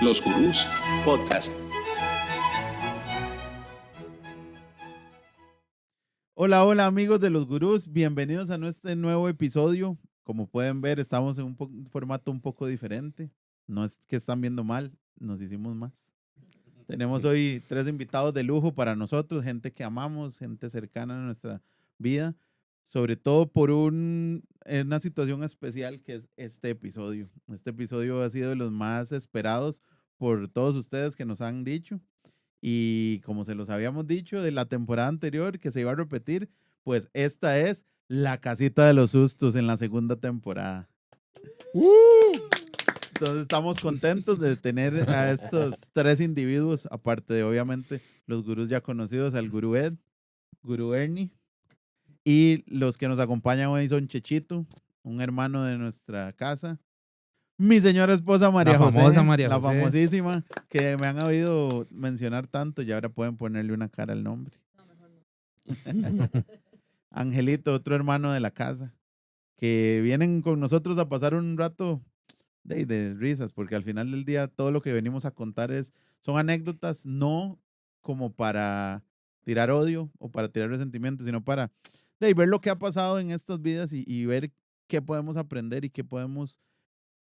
Los Gurús Podcast. Hola, hola amigos de Los Gurús, bienvenidos a nuestro nuevo episodio. Como pueden ver, estamos en un formato un poco diferente. No es que están viendo mal, nos hicimos más. Tenemos hoy 3 invitados de lujo para nosotros, gente que amamos, gente cercana a nuestra vida, sobre todo por una situación especial que es este episodio. Este episodio ha sido de los más esperados por todos ustedes que nos han dicho. Y como se los habíamos dicho de la temporada anterior que se iba a repetir, pues esta es la casita de los sustos en la segunda temporada. Entonces estamos contentos de tener a estos 3 individuos, aparte de obviamente los gurús ya conocidos, al gurú Ed, gurú Ernie, y los que nos acompañan hoy son Chechito, un hermano de nuestra casa, mi señora esposa María José, la famosísima, que me han oído mencionar tanto y ahora pueden ponerle una cara al nombre. Angelito, otro hermano de la casa, que vienen con nosotros a pasar un rato de risas, porque al final del día todo lo que venimos a contar son anécdotas, no como para tirar odio o para tirar resentimiento, sino para ver lo que ha pasado en estas vidas y ver qué podemos aprender y qué podemos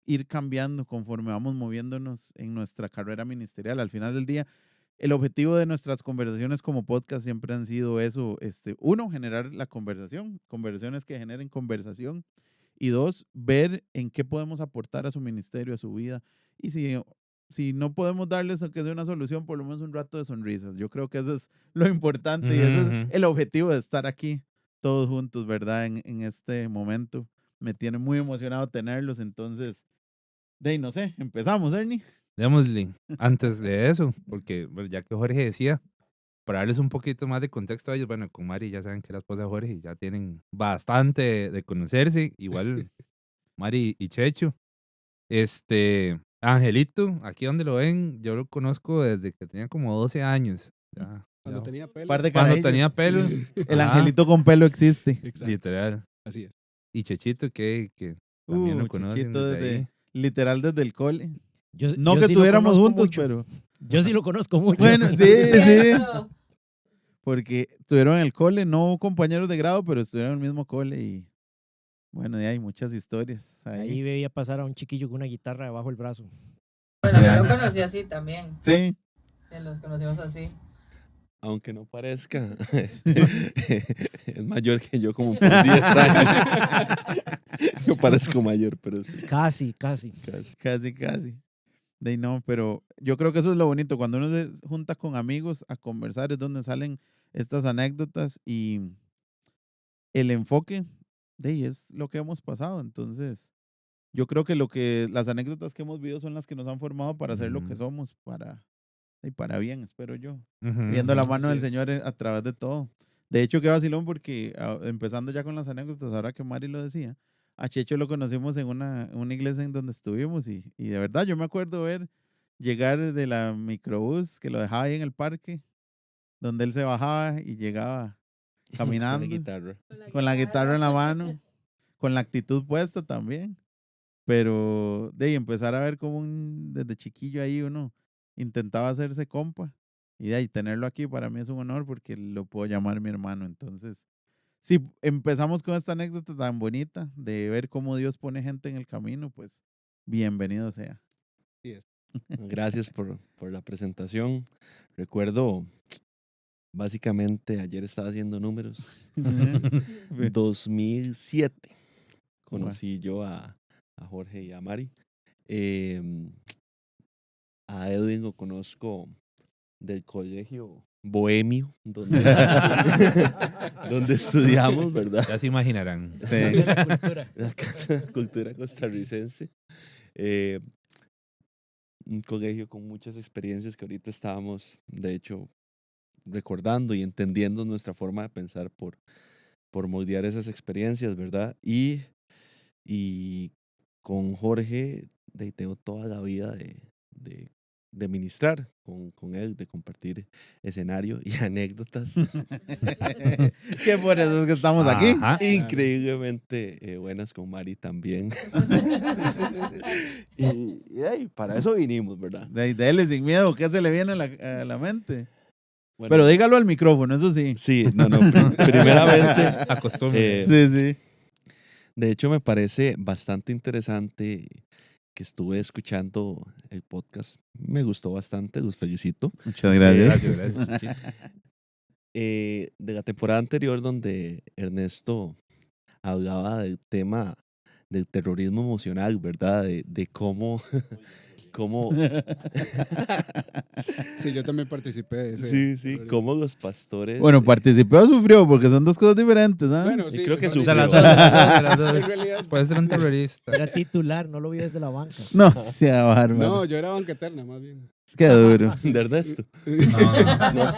ir cambiando conforme vamos moviéndonos en nuestra carrera ministerial. Al final del día, el objetivo de nuestras conversaciones como podcast siempre han sido eso, uno, generar la conversaciones que generen conversación, y 2, ver en qué podemos aportar a su ministerio, a su vida, y si no podemos darles aunque sea una solución, por lo menos un rato de sonrisas. Yo creo que eso es lo importante y ese es el objetivo de estar aquí todos juntos, ¿verdad? En este momento. Me tiene muy emocionado tenerlos, entonces no sé, empezamos, Ernie. Démosle, antes de eso, porque bueno, ya que Jorge decía, para darles un poquito más de contexto a ellos, bueno, con Mari ya saben que es la esposa de Jorge y ya tienen bastante de conocerse, igual Mari y Checho. Angelito, aquí donde lo ven, yo lo conozco desde que tenía como 12 años. Cuando tenía pelo. Cuando tenía pelo. El angelito con pelo existe. Exacto. Literal. Así es. Y Chechito, que también lo conocen Chechito desde ahí. literal desde el cole. Yo No que sí estuviéramos juntos, mucho. pero... Yo sí lo conozco mucho. Bueno, sí. Porque estuvieron en el cole, no compañeros de grado, pero estuvieron en el mismo cole y... Bueno, hay muchas historias Ahí veía pasar a un chiquillo con una guitarra debajo del brazo. Bueno, yo lo conocí así también. Sí. Los conocimos así. Aunque no parezca, es mayor que yo como por 10 años. Yo parezco mayor, pero sí. Casi. Casi. No, pero yo creo que eso es lo bonito. Cuando uno se junta con amigos a conversar es donde salen estas anécdotas y el enfoque es lo que hemos pasado. Entonces, yo creo que las anécdotas que hemos vivido son las que nos han formado para ser lo que somos, para bien, espero yo. Viendo la mano del Señor a través de todo. De hecho, qué vacilón porque empezando ya con las anécdotas, ahora que Mari lo decía, a Checho lo conocimos en una iglesia en donde estuvimos y de verdad yo me acuerdo llegar de la microbús que lo dejaba ahí en el parque, donde él se bajaba y llegaba caminando. Con la guitarra en la mano, con la actitud puesta también. Pero empezar a ver cómo desde chiquillo ahí uno intentaba hacerse compa y tenerlo aquí para mí es un honor porque lo puedo llamar mi hermano. Entonces, si empezamos con esta anécdota tan bonita de ver cómo Dios pone gente en el camino, pues bienvenido sea. Gracias por la presentación. Recuerdo, básicamente, ayer estaba haciendo números. 2007 conocí yo a Jorge y a Mari. A Edwin lo conozco del colegio bohemio, donde estudiamos, ¿verdad? Ya se imaginarán. Sí. La Casa de Cultura Costarricense. Un colegio con muchas experiencias que ahorita estábamos, de hecho, recordando y entendiendo nuestra forma de pensar por moldear esas experiencias, ¿verdad? Y con Jorge tengo toda la vida de ministrar con él, de compartir escenario y anécdotas. Que por eso es que estamos aquí. Increíblemente buenas con Mari también. y para eso vinimos, ¿verdad? Dele sin miedo, ¿qué se le viene a la mente? Bueno, Pero dígalo al micrófono, eso sí. sí, no, primeramente, Acostúmbrate. Sí, sí. de hecho me parece bastante interesante que estuve escuchando el podcast. Me gustó bastante, los felicito. Muchas gracias. Gracias, Chuchito. De la temporada anterior donde Ernesto hablaba del tema del terrorismo emocional, ¿verdad? De cómo, cómo, Sí, yo también participé de ese. sí, sí, terrorismo. cómo los pastores. Bueno, participó o sufrió, porque son dos cosas diferentes, ¿ah? Bueno, sí, creo que mejor De dicho, las dos, de las dos. En realidad, Puede ser un terrorista. Era titular, no lo vio desde la banca. No, sea bárbaro. no, yo era banca eterna, más bien. Qué duro. De Ernesto. No.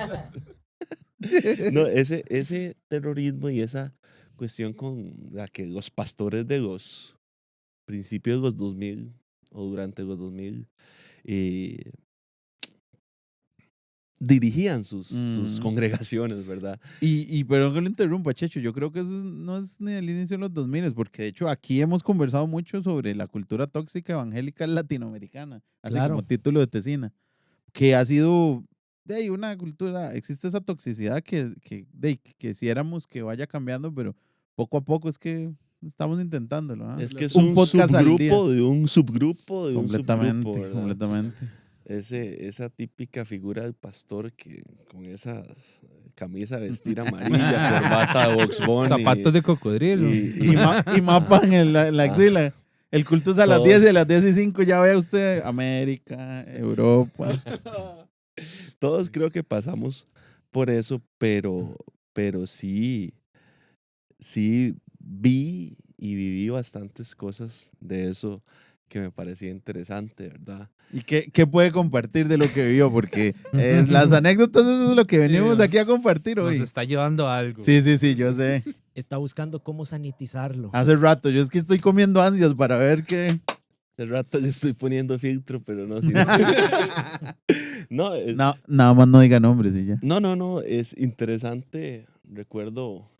No, ese terrorismo y esa cuestión con la que los pastores de los principios de los 2000 o durante los 2000 dirigían sus congregaciones, ¿verdad? Y perdón que lo interrumpa, Checho, yo creo que eso no es ni el inicio de los 2000, porque de hecho aquí hemos conversado mucho sobre la cultura tóxica evangélica latinoamericana, así Claro. como título de tesina, que ha sido de ahí una cultura, existe esa toxicidad que quisiéramos que vaya cambiando, pero poco a poco es que estamos intentándolo. ¿Ah? Es que es Un un podcast al día. subgrupo de un subgrupo de un Completamente, subgrupo, ¿verdad? completamente. Esa típica figura del pastor que con esa camisa de vestir amarilla, corbata de Box Bunny, Zapatos de cocodrilo. Y mapa en la axila. El culto es a las Todo. 10 y a las 10:05 ya ve usted América, Europa. Todos creo que pasamos por eso, pero sí vi y viví bastantes cosas de eso que me parecía interesante, ¿verdad? ¿Y qué puede compartir de lo que vivió? Porque las anécdotas, eso es lo que venimos aquí a compartir Nos hoy. está llevando a algo. Sí, yo sé. Está buscando cómo sanitizarlo. Hace rato, yo es que estoy comiendo ansias para ver qué. Hace rato le estoy poniendo filtro, pero no. Sí, no, No, nada más no diga nombres y ya. no, es interesante. Recuerdo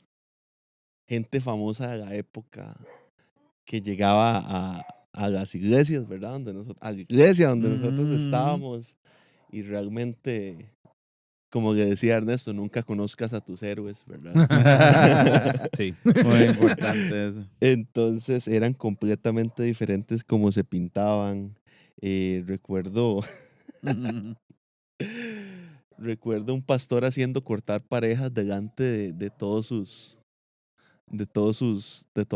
gente famosa de la época que llegaba a las iglesias, ¿verdad? A la iglesia donde nosotros estábamos y realmente, como le decía Ernesto, nunca conozcas a tus héroes, ¿verdad? Sí. Muy importante eso. Entonces eran completamente diferentes como se pintaban. Recuerdo un pastor haciendo cortar parejas delante de toda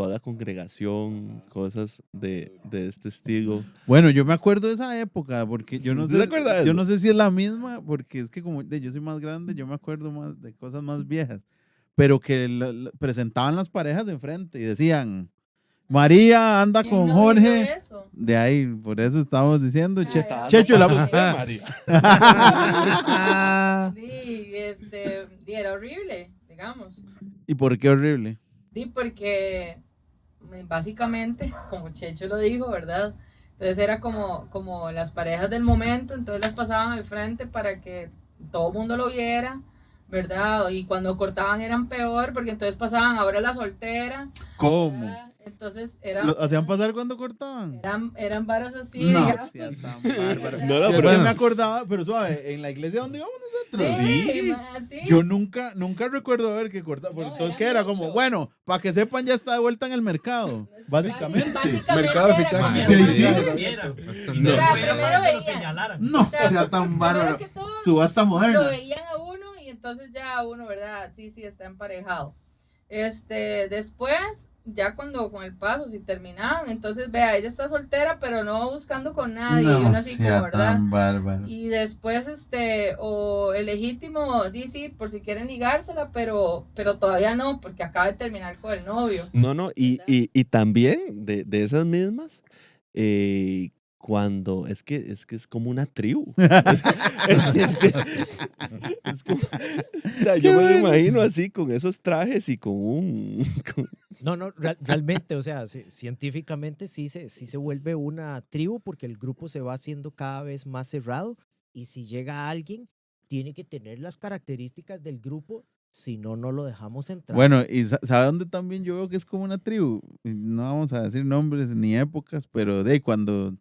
la congregación, cosas de este estilo. Bueno, yo me acuerdo de esa época, porque yo no ¿Sí te sé, acuerdas de yo eso? no sé si es la misma, porque es que como yo soy más grande, yo me acuerdo más de cosas más viejas, pero que presentaban las parejas de enfrente y decían, María anda ¿Quién con no dijo Jorge. eso? De ahí, por eso estamos diciendo, Ay, ay. Checho, la... Sí, sí, era horrible, digamos. ¿Y por qué horrible? Sí, porque básicamente, como Checho lo dijo, ¿verdad? Entonces era como las parejas del momento, entonces las pasaban al frente para que todo el mundo lo viera, ¿verdad? Y cuando cortaban eran peor, porque entonces pasaban ahora la soltera. ¿Cómo? ¿verdad? Entonces era, ¿Lo hacían pasar cuando cortaban? eran varas así, No, digamos. sea tan bárbaro. No, Yo pero- es que me acordaba, pero suave, en la iglesia donde íbamos nosotros. Sí, sí. Yo nunca recuerdo ver que cortaba. No, Entonces, era ¿qué era? Como, mucho. bueno, para que sepan, ya está de vuelta en el mercado. Básicamente. Mercado de era fichaje. como- Sí, Sí, sí. O sea, primero veían. No, O sea, sea tan primero bárbaro. que todo, Subasta lo moderna. veían a uno y entonces ya a uno, ¿verdad? Sí, está emparejado. Después, ya cuando con el paso, si terminaban, entonces vea, ella está soltera, pero no buscando con nadie, y uno No, así como, sea ¿verdad? tan bárbaro. Y después, o el legítimo, dice, por si quieren ligársela, pero todavía no, porque acaba de terminar con el novio. No, y también de esas mismas, cuando es que es como una tribu. Es como- o sea, yo me lo imagino así, con esos trajes y con un... No, realmente, o sea, científicamente sí se vuelve una tribu porque el grupo se va haciendo cada vez más cerrado y si llega alguien, tiene que tener las características del grupo si no, no lo dejamos entrar. Bueno, ¿y sabe dónde también yo veo que es como una tribu? Y no vamos a decir nombres ni épocas, pero de cuando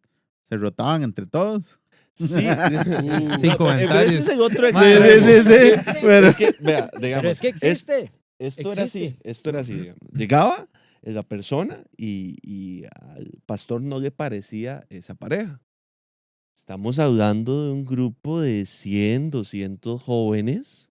se rotaban entre todos. Sí, Sin pero comentarios. ese es el otro Sí, extremo. sí. Pero, Es que, vea, digamos, Pero es que existe. esto era así, Existe. esto era así, digamos. Llegaba la persona y al pastor no le parecía esa pareja. Estamos hablando de un grupo de 100, 200 jóvenes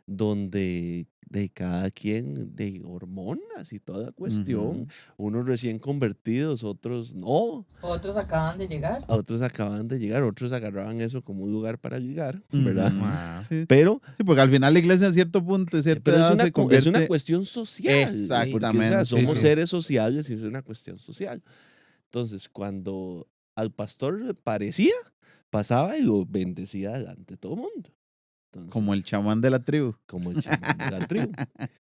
donde de cada quien de hormonas y toda cuestión, Ujú. unos recién convertidos, otros no, Otros acaban de llegar. otros acaban de llegar, otros agarraban eso como un lugar para ligar, ¿verdad? Ujú. Ah. Sí. Pero Sí, porque al final la iglesia a cierto punto, a cierta Pero edad, se es una convierte... cuestión social. Porque, o sea, Exactamente. somos Sí. seres sociales y es una cuestión social. Entonces, cuando al pastor le parecía, pasaba y lo bendecía delante de todo el mundo. Entonces, Como el chamán de la tribu. como el chamán de la tribu.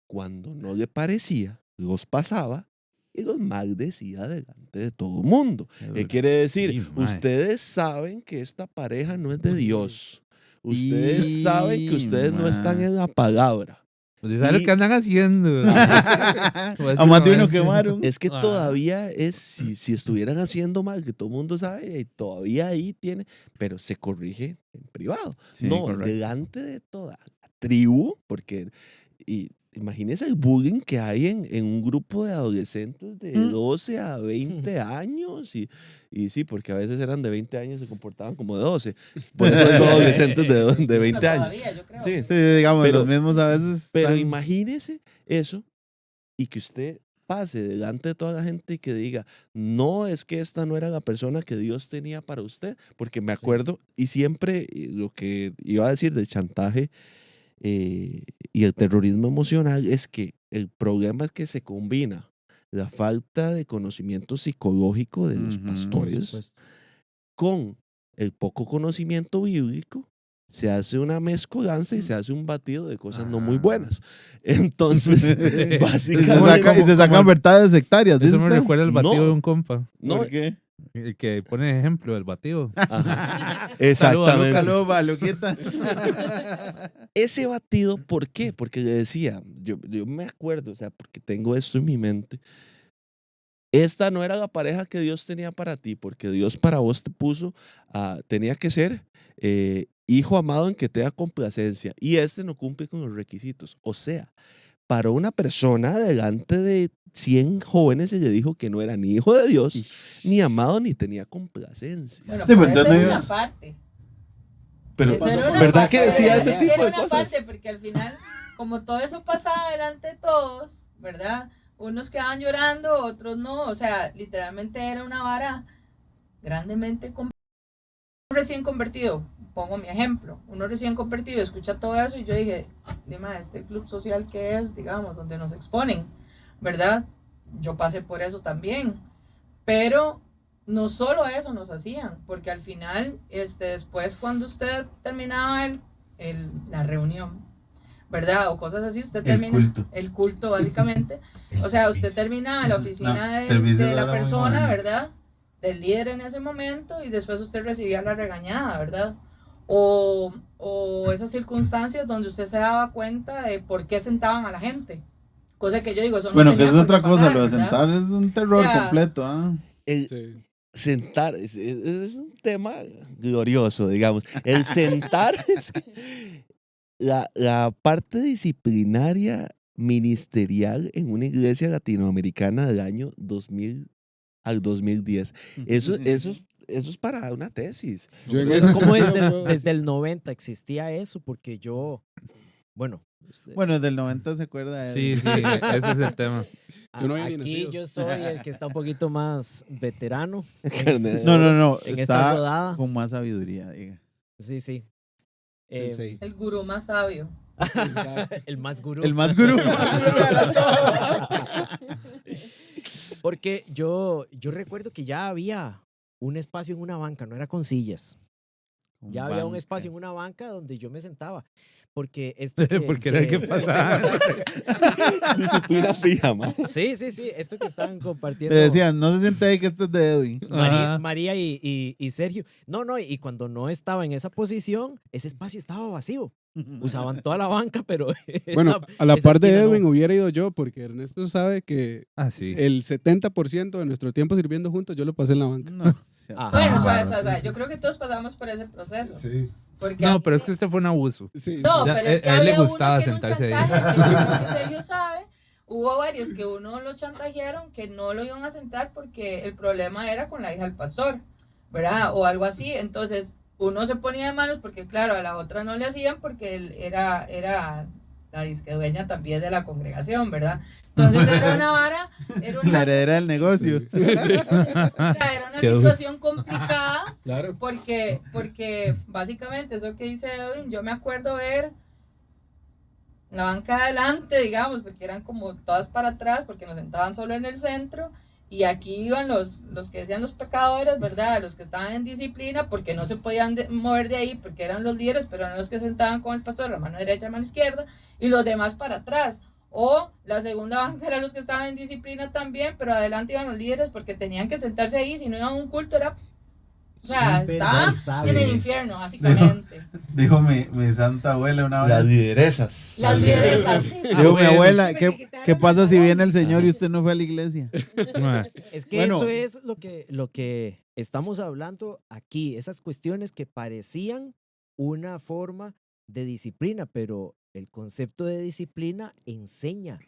Cuando no le parecía, los pasaba y los maldecía delante de todo el mundo. ¿Qué quiere decir? Sí, mae. Ustedes saben que esta pareja no es de Dios. Ustedes saben que ustedes no están mae. en la palabra. Pues ¿sabes lo Y- que andan haciendo? A más de uno quemaron. Es que Ah. todavía es, si estuvieran haciendo mal, que todo el mundo sabe, y todavía ahí tiene, pero se corrige en privado. Sí, no, correcto. delante de toda la tribu, porque imagínese el bullying que hay en un grupo de adolescentes de 12 a 20 años, y sí, porque a veces eran de 20 años y se comportaban como de 12. Por eso digo adolescentes de 20 años. Todavía, yo creo. Sí, Sí, digamos, Pero- los mismos a veces. pero están- imagínese eso y que usted pase delante de toda la gente y que diga, no, es que esta no era la persona que Dios tenía para usted, porque me acuerdo, y siempre lo que iba a decir del chantaje y el terrorismo emocional es que el problema es que se combina la falta de conocimiento psicológico de los Ujú. Por pastores supuesto. con el poco conocimiento bíblico, se hace una mezcolanza y se hace un batido de cosas no muy Ah. buenas. Entonces, Y se básicamente... sacan verdades sectarias. Eso ¿dice me usted? recuerda el batido No. de un compa. No, ¿Por qué? El que pone ejemplo del batido. ajá, Saludos, exactamente. Saludos, pa' Luquita. Ese batido, ¿por qué? Porque le decía, yo me acuerdo, o sea, porque tengo esto en mi mente. Esta no era la pareja que Dios tenía para ti, porque Dios para vos te puso, tenía que ser hijo amado en que te da complacencia, y este no cumple con los requisitos. O sea, para una persona delante de 100 jóvenes se le dijo que no era ni hijo de Dios, ni amado, ni tenía complacencia. Bueno, Sí, pero pero esa entonces es no una es- parte. Pero, Esa era una ¿verdad parte, que decía ese esa tipo era de una cosas? parte, porque al final, como todo eso pasaba delante de todos, ¿verdad? Unos quedaban llorando, otros no. O sea, literalmente era una vara grandemente recién convertido. Pongo mi ejemplo. Uno recién convertido escucha todo eso y yo dije, dime, este club social que es, digamos, donde nos exponen, ¿verdad? Yo pasé por eso también. Pero no solo eso nos hacían, porque al final, después cuando usted terminaba la reunión, ¿verdad? O cosas así, usted termina el culto básicamente. O sea, usted termina en la oficina de la persona, ¿verdad? Del líder en ese momento, y después usted recibía la regañada, ¿verdad? O esas circunstancias donde usted se daba cuenta de por qué sentaban a la gente. Cosa que yo digo, eso no Bueno, que tenía es por otra qué cosa, pasar, lo de ¿verdad? sentar es un terror O sea, completo, ¿ah? El Sí. sentar es un tema glorioso, digamos. El sentar es la parte disciplinaria ministerial en una iglesia latinoamericana del año 2000 al 2010. Eso es para una tesis. Yo en Pues, ese ¿cómo sentido desde, puedo desde decir- el 90 existía eso? Porque yo, bueno, Bueno, del 90 se acuerda de Sí, sí, ese es el tema. Yo no había ni aquí nacido. yo soy el que está un poquito más veterano. No, no, En esta está rodada. con más sabiduría, diga. Sí, sí. El Eh, seis. El gurú más sabio. Exacto. el más gurú. El más gurú. Porque yo recuerdo que ya había un espacio en una banca, no era con sillas. Ya había un espacio en una banca donde yo me sentaba. Porque esto que, Porque era el que pasaba. Disciplina fija, man. Sí, sí, sí. Esto que estaban compartiendo. Le decían, no se siente ahí que esto es de Edwin. Ajá. María y Sergio. No, y cuando no estaba en esa posición, ese espacio estaba vacío. Usaban toda la banca, pero Bueno, esa- a la esa par de esquina no. Edwin hubiera ido yo, porque Ernesto sabe que Ah, sí. el 70% de nuestro tiempo sirviendo juntos yo lo pasé en la banca. No, sea Ajá. Bueno, tan suave, bárbaro. suave. Yo creo que todos pasamos por ese proceso. Sí. Porque No, a pero mí- es que este fue un abuso. Sí, No, Ya, pero es que a él le había uno gustaba que era un sentarse ahí. chantaje, que yo creo que Sergio sabe. Hubo varios que uno lo chantajearon que no lo iban a sentar porque el problema era con la hija del pastor, ¿verdad? O algo así. Entonces, uno se ponía de manos porque, claro, a la otra no le hacían porque él era la disque dueña también de la congregación, ¿verdad? Entonces, era una vara, era La una, heredera del negocio. era una Qué duro. situación complicada. Claro. Porque básicamente eso que dice Edwin, yo me acuerdo ver la banca de adelante, digamos, porque eran como todas para atrás, porque nos sentaban solo en el centro, y aquí iban los que decían los pecadores, ¿verdad? Los que estaban en disciplina, porque no se podían mover de ahí, porque eran los líderes, pero eran los que sentaban con el pastor, la mano derecha, la mano izquierda, y los demás para atrás. O la segunda banca eran los que estaban en disciplina también, pero adelante iban los líderes porque tenían que sentarse ahí, si no iban a un culto era... O sea, Súper estaban versátiles. en el infierno, básicamente. Dijo mi santa abuela una Las vez. lideresas. Las lideresas. Dijo mi bueno. abuela, ¿qué pasa si viene el Señor y usted no fue a la iglesia? Es que Bueno. eso es lo que estamos hablando aquí, esas cuestiones que parecían una forma de disciplina, pero el concepto de disciplina enseña,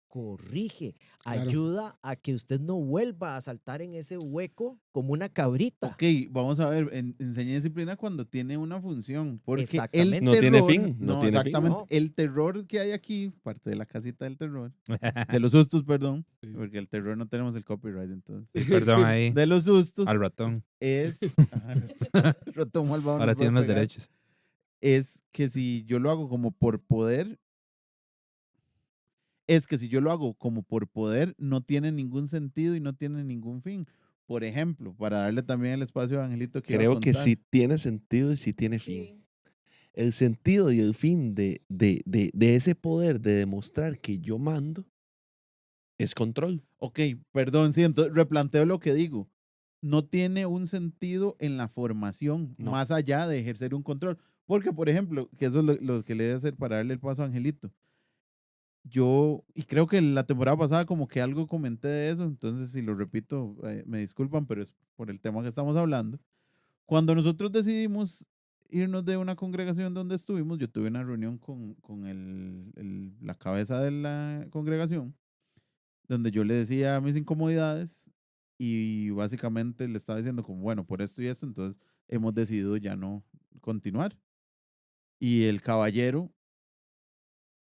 corrige, Claro. ayuda a que usted no vuelva a saltar en ese hueco como una cabrita. Ok, vamos a ver, enseña disciplina cuando tiene una función, porque el Exactamente. No tiene terror- fin, no tiene fin. exactamente, No. el terror que hay aquí, parte de la casita del terror, de los sustos, perdón, Sí. porque el terror no tenemos el copyright, entonces. Perdón ahí. De los sustos Al ratón. es... Ratón malvado no Ahora puede tiene los pegar. derechos. Es que si yo lo hago como por poder, no tiene ningún sentido y no tiene ningún fin. Por ejemplo, para darle también el espacio a Angelito que iba a Creo que contar. sí tiene sentido y sí tiene fin. Sí. El sentido y el fin de ese poder de demostrar que yo mando es control. Ok, perdón, sí, entonces replanteo lo que digo. No tiene un sentido en la formación, No. más allá de ejercer un control. Porque, por ejemplo, que eso es lo que le debe hacer para darle el paso a Angelito. Yo, y creo que la temporada pasada como que algo comenté de eso, entonces si lo repito, me disculpan, pero es por el tema que estamos hablando. Cuando nosotros decidimos irnos de una congregación donde estuvimos, yo tuve una reunión con la cabeza de la congregación, donde yo le decía mis incomodidades y básicamente le estaba diciendo como, bueno, por esto y esto, entonces hemos decidido ya no continuar. Y el caballero,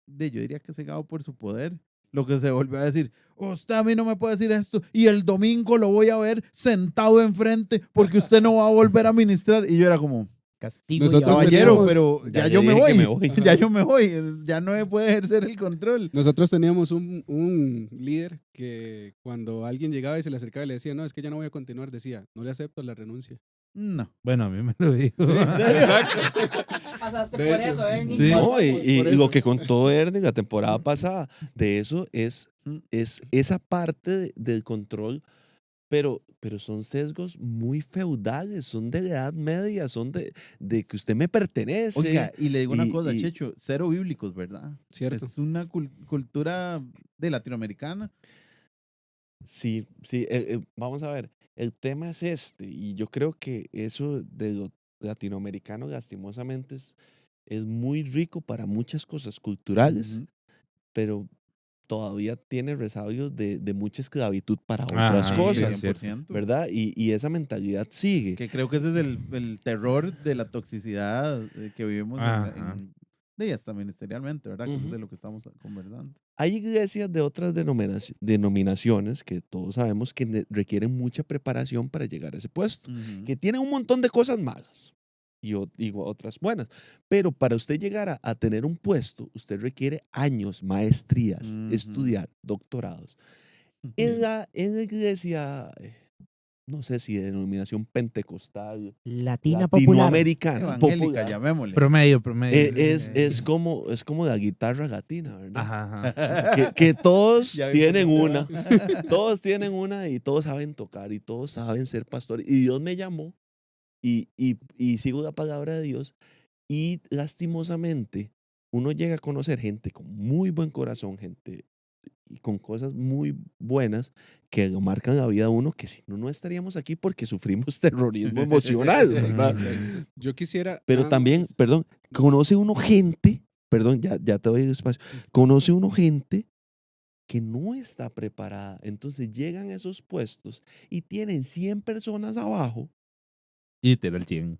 yo diría que cegado por su poder, lo que se volvió a decir, usted a mí no me puede decir esto y el domingo lo voy a ver sentado enfrente porque usted no va a volver a ministrar. Y yo era como, Castigo Nosotros y caballero, teníamos- pero Ya ya le yo me dije que voy, me voy. ya yo me voy, ya no me puede ejercer el control. Nosotros teníamos un líder que cuando alguien llegaba y se le acercaba y le decía, no, es que ya no voy a continuar, decía, no le acepto la renuncia. No. Bueno, a mí me lo dijo. Pasaste De por hecho. eso, Ernie. Sí. No, Pasamos y por lo eso. que contó Ernie la temporada pasada, de eso es esa parte del control, pero son sesgos muy feudales, son de la Edad Media, son de que usted me pertenece. Oiga, y le digo una y- cosa, y- Checho, cero bíblicos, ¿verdad? ¿Cierto? Es una cultura de latinoamericana. Sí, vamos a ver, el tema es este, y yo creo que eso de lo latinoamericano lastimosamente es muy rico para muchas cosas culturales, Ujú. pero todavía tiene resabios de mucha esclavitud para otras Ah, sí, cosas, es cierto. 100%. ¿verdad? Y esa mentalidad sigue. Que creo que ese es el terror de la toxicidad que vivimos Ajá. de hasta ministerialmente, ¿verdad? Que eso es Ujú. de lo que estamos conversando. Hay iglesias de otras denominaciones que todos sabemos que requieren mucha preparación para llegar a ese puesto, Ujú. que tienen un montón de cosas malas y digo otras buenas, pero para usted llegar a tener un puesto, usted requiere años, maestrías, Ujú. estudiar, doctorados. En la iglesia, no sé si de denominación pentecostal, Latina popular. latinoamericana, Evangélica, popular, llamémosle. Promedio. es como la guitarra latina, ¿verdad? Ajá, ajá. Que todos Ya vi tienen por una, dónde va. todos tienen una y todos saben tocar y todos saben ser pastores. Y Dios me llamó y sigo la palabra de Dios y lastimosamente uno llega a conocer gente con muy buen corazón, gente y con cosas muy buenas que lo marcan la vida a uno, que si no, no estaríamos aquí porque sufrimos terrorismo emocional, ¿verdad? Yo quisiera. Pero nada también, más- perdón, conoce uno gente, perdón, ya te doy el espacio, conoce uno gente que no está preparada. Entonces llegan a esos puestos y tienen 100 personas abajo. Y te da el 100.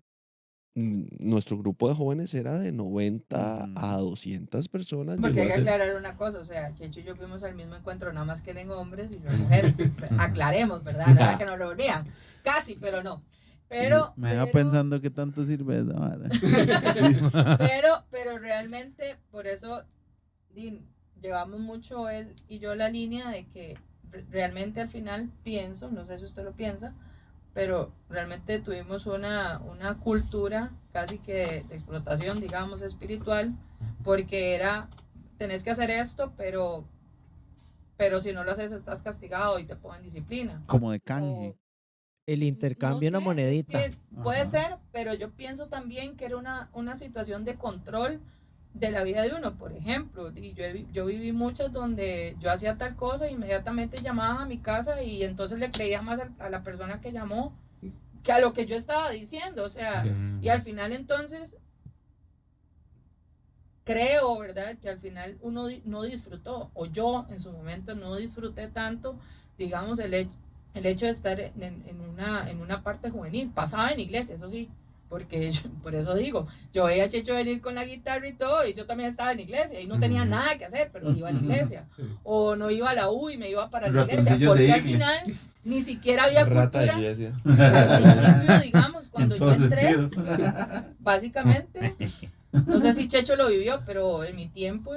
Nuestro grupo de jóvenes era de 90 a 200 personas. Porque llegó hay a que ser- aclarar una cosa, o sea, Checho y yo fuimos al mismo encuentro, nada más que eran hombres y yo mujeres. Aclaremos, ¿verdad? No era que nos revolvían. Casi, pero no. Pero, Me deja pero- pensando qué tanto sirve esa vara. pero realmente, por eso llevamos mucho él y yo la línea de que realmente al final pienso, no sé si usted lo piensa, pero realmente tuvimos una cultura casi que de explotación, digamos, espiritual, porque era, tenés que hacer esto, pero si no lo haces estás castigado y te ponen disciplina. Como de canje. El intercambio, No una sé, monedita. es que puede Ajá. ser, pero yo pienso también que era una situación de control de la vida de uno, por ejemplo, y yo viví muchas donde yo hacía tal cosa, inmediatamente llamaban a mi casa y entonces le creía más a la persona que llamó que a lo que yo estaba diciendo, o sea, y al final entonces creo, ¿verdad? Que al final uno no disfrutó, o yo en su momento no disfruté tanto, digamos, el hecho de estar en una parte juvenil. Pasaba en iglesia, eso sí, porque por eso digo, yo veía a Checho venir con la guitarra y todo, y yo también estaba en iglesia, y no tenía Ujú. nada que hacer, pero iba a la iglesia. Sí. O no iba a la U y me iba para la iglesia, Ratoncillo porque de al iglesia. final ni siquiera había Rata de cultura. iglesia. Al principio, digamos, En cuando yo todo entré, sentido. básicamente, no sé si Checho lo vivió, pero en mi tiempo,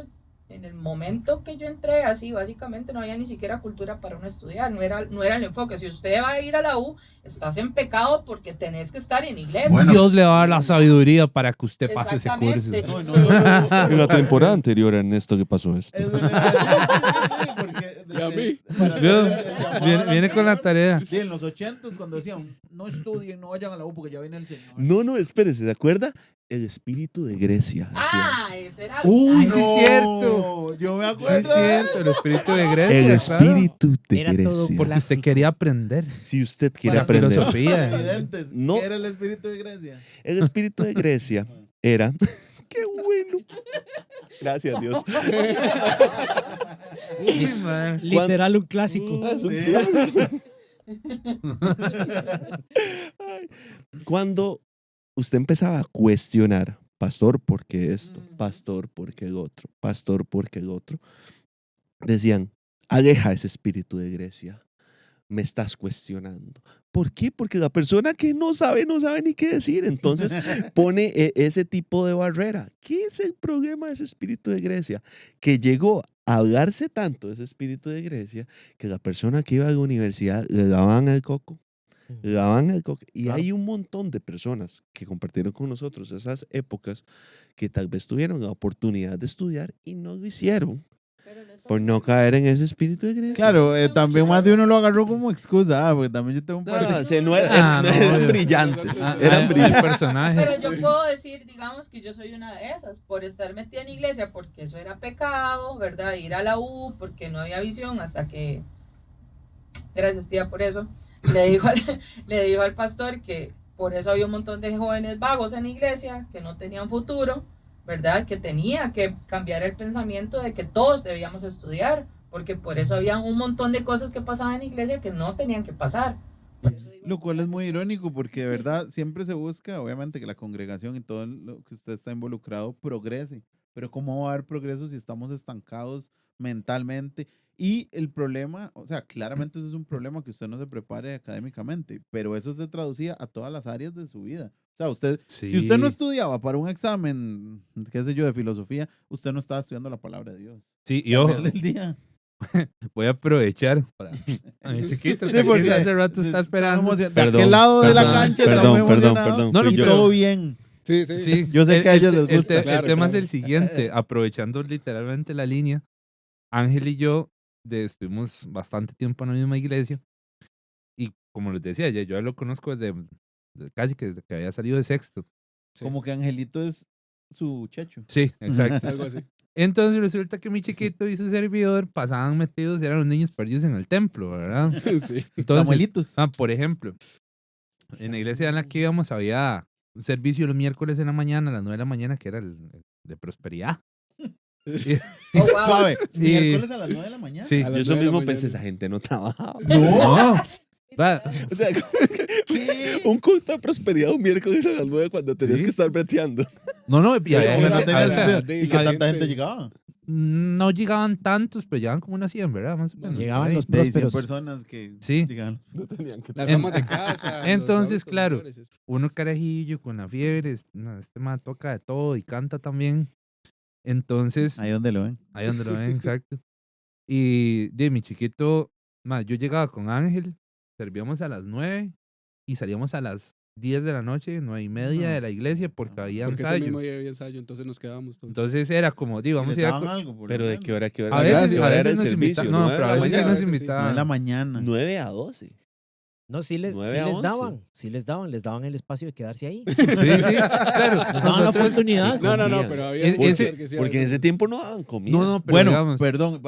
en el momento que yo entré, así, básicamente no había ni siquiera cultura para uno estudiar, no era el enfoque. Si usted va a ir a la U, estás en pecado porque tenés que estar en iglesia. Bueno. Dios le va a dar la sabiduría para que usted pase ese curso. Exactamente. No, no, no, no. En la temporada anterior, Ernesto, ¿qué pasó esto? Eso le iba a decir, sí, porque Y a mí. para hacer Vio, el llamado Viene, a la viene con la tierra, tarea. sí, en los 80s cuando decían, no estudien, no vayan a la U porque ya viene el Señor. No, espérese, ¿se acuerda? El espíritu de Grecia. decían. Ah, ese era. Uy, Ay, sí es cierto. Yo me Sí, acuerdo. es cierto, el espíritu de Grecia. El claro. espíritu de Era todo Grecia. Porque usted quería aprender. Si usted quiere Para aprender. filosofía. Evidentes. No. ¿Qué era el espíritu de Grecia? El espíritu de Grecia era. ¡Qué bueno! Gracias, Dios. Uy, man. Literal un clásico. Ah, es un Sí. clásico. Ay, cuando usted empezaba a cuestionar, pastor, ¿por qué esto? Pastor, ¿por qué el otro? Pastor, ¿por qué el otro? Decían, aleja ese espíritu de Grecia. Me estás cuestionando. ¿Por qué? Porque la persona que no sabe ni qué decir. Entonces pone ese tipo de barrera. ¿Qué es el problema de ese espíritu de Grecia? Que llegó a hablarse tanto de ese espíritu de Grecia que la persona que iba a la universidad le daban el coco. Le daban el coco. Y Claro. hay un montón de personas que compartieron con nosotros esas épocas que tal vez tuvieron la oportunidad de estudiar y no lo hicieron pero no está por no mal. caer en ese espíritu de Grecia. Claro, también más de uno lo agarró como excusa, porque también yo tengo un par No, de... o sea, no eran, Ah, no, eran yo- brillantes. Ah, Eran el brillantes. personaje. Pero yo puedo decir, digamos, que yo soy una de esas, por estar metida en iglesia, porque eso era pecado, ¿verdad? Ir a la U, porque no había visión, hasta que, gracias tía por eso, le dijo al pastor que por eso había un montón de jóvenes vagos en la iglesia, que no tenían futuro, ¿verdad? Que tenía que cambiar el pensamiento de que todos debíamos estudiar, porque por eso había un montón de cosas que pasaban en la iglesia que no tenían que pasar. Por eso digo- Lo cual es muy irónico porque de verdad siempre se busca, obviamente, que la congregación y todo lo que usted está involucrado progrese. Pero ¿cómo va a haber progreso si estamos estancados mentalmente? Y el problema, o sea, claramente eso es un problema que usted no se prepare académicamente, pero eso se traducía a todas las áreas de su vida. O sea, usted, si usted no Sí. estudiaba para un examen, qué sé yo, de filosofía, usted no estaba estudiando la palabra de Dios. Sí, y Al ojo, final del día. voy a aprovechar para a mi chiquito, Sí, que porque hace rato está esperando. De aquel lado de la cancha está muy emocionado No, no, y pero- todo bien. Sí, sí. Sí, Yo sé que a ellos les gusta. El Claro, tema claro. es el siguiente, aprovechando literalmente la línea, Ángel y yo estuvimos bastante tiempo en la misma iglesia y como les decía, yo ya lo conozco casi que desde que había salido de sexto. Sí. Como que Angelito es su checho. Sí, exacto. Algo así. Entonces resulta que mi chiquito y su servidor pasaban metidos, eran los niños perdidos en el templo, ¿verdad? Sí. Entonces, Samuelitos. por ejemplo, en la iglesia en la que íbamos había un servicio los miércoles en la mañana, a las 9 de la mañana, que era el de prosperidad. Oh, wow. Suave. Sí. Miércoles a las 9 de la mañana. Sí. A Yo las eso 9 de la mismo mañana. pensé, esa gente no trabajaba. No. Va, O sea, un culto de prosperidad un miércoles a las 9 cuando tenías Sí. que estar breteando. No, y había Eso no gente- tenía o sea, sentido. ¿Y qué la tanta gente gente- llegaba? no llegaban tantos, pero llegaban como unas 100, ¿verdad? Más o menos. Llegaban por ahí. los De 100 prósperos. personas que Sí. llegaban. No tenían que Las En- amas de casa. los Entonces, adultos claro. mayores, eso. Uno carajillo con la fiebre, este man toca de todo y canta también. Entonces, Ahí donde lo ven. ahí donde lo ven, exacto. Y de mi chiquito, yo llegaba con Ángel, servíamos a las 9 y salíamos a las 10 de la noche, 9:30 No. de la iglesia porque había Porque ese ensayo. mismo día había ensayo, entonces nos quedábamos todos. Entonces era como, ¿Y vamos a les ir a... daban algo por Pero lo de menos? qué hora, qué hora. A qué hora veces, era a veces el nos servicio, invitaban, no, 9 de pero a la veces mañana. nos sí. 9 de invitaban. la mañana. 9 a 12. No, sí les 9 a 11. daban. Sí les daban el espacio de quedarse ahí. Sí, sí, claro. Nos daban la oportunidad. No, comían. pero había Es- un ese- lugar que sí Porque en ese hacíamos. tiempo no daban comida. No, pero Bueno, digamos, perdón,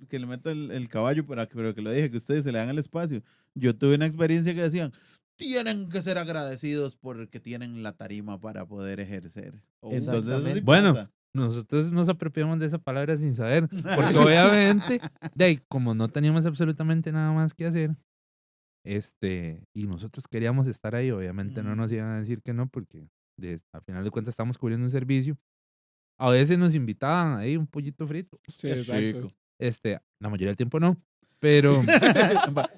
que le meta el caballo, pero que lo dije, que ustedes se le dan el espacio. Yo tuve una experiencia que decían, tienen que ser agradecidos porque tienen la tarima para poder ejercer. Oh, Entonces, eso sí Exactamente. Bueno, pasa. nosotros nos apropiamos de esa palabra sin saber, porque obviamente, de ahí, como no teníamos absolutamente nada más que hacer, y nosotros queríamos estar ahí, obviamente no nos iban a decir que no, porque al final de cuentas estamos cubriendo un servicio. A veces nos invitaban ahí un pollito frito, sí, Qué exacto. chico. la mayoría del tiempo no, pero